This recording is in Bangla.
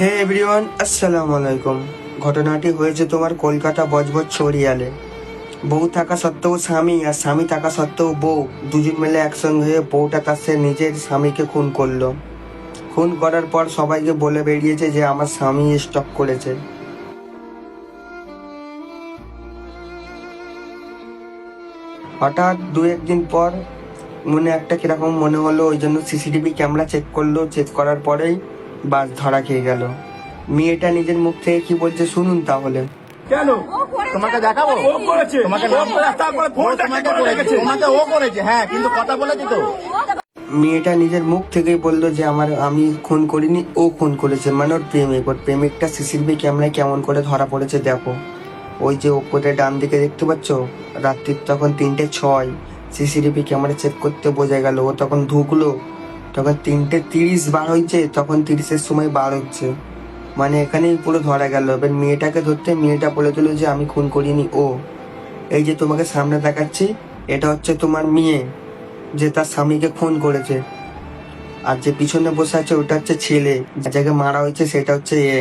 হে এভরিওয়ান, আসসালামু আলাইকুম। ঘটনাটি হয়েছে তোমার কলকাতা বজবজ চরিয়ালে। বউ থাকা সত্ত্বেও স্বামী আর স্বামী থাকা সত্ত্বেও বউ দুজন মিলে একসঙ্গে হয়ে বউটা তার সে নিজের স্বামীকে খুন করলো। খুন করার পর সবাইকে বলে বেরিয়েছে যে আমার স্বামী স্টক করেছে। হঠাৎ দু একদিন পর মনে একটা কিরকম মনে হলো, ওই জন্য সিসিটিভি ক্যামেরা চেক করলো। চেক করার পরেই বাস ধরা খেয়ে গেল। মেয়েটা নিজের মুখ থেকে কি বলছে শুনুন তাহলে। কেন তোমাকে দেখাবো? ও করেছে তোমাকে ও করে তারপরে ফোনটা তোমাকে করে রেখেছে। তোমাকে ও করেছে, হ্যাঁ, কিন্তু কথা বলেছি তো। মেয়েটা নিজের মুখ থেকেই বললো যে আমি খুন করিনি, ও খুন করেছে। মানে ওর প্রেমিকটা সিসিটিভি ক্যামেরায় কেমন করে ধরা পড়েছে দেখো। ওই যে ওপরে ডান দিকে দেখতে পাচ্ছ, রাত্রির তখন 3:06 সিসিটিভি ক্যামেরা চেক করতে বোঝা গেল। ও তখন ঢুকলো, তখন 3:30 বার হয়েছে, তখন 30-এর সময় বার হচ্ছে। মানে এখানেই পুরো ধরা গেল। এবার মেয়েটাকে ধরতে মেয়েটা বলে দিল যে আমি খুন করিনি। ও এই যে তোমাকে সামনে দেখাচ্ছি, এটা হচ্ছে তোমার মেয়ে যে তার স্বামীকে খুন করেছে। আর যে পিছনে বসে আছে ওটা হচ্ছে ছেলে, যাকে মারা হয়েছে সেটা হচ্ছে এ।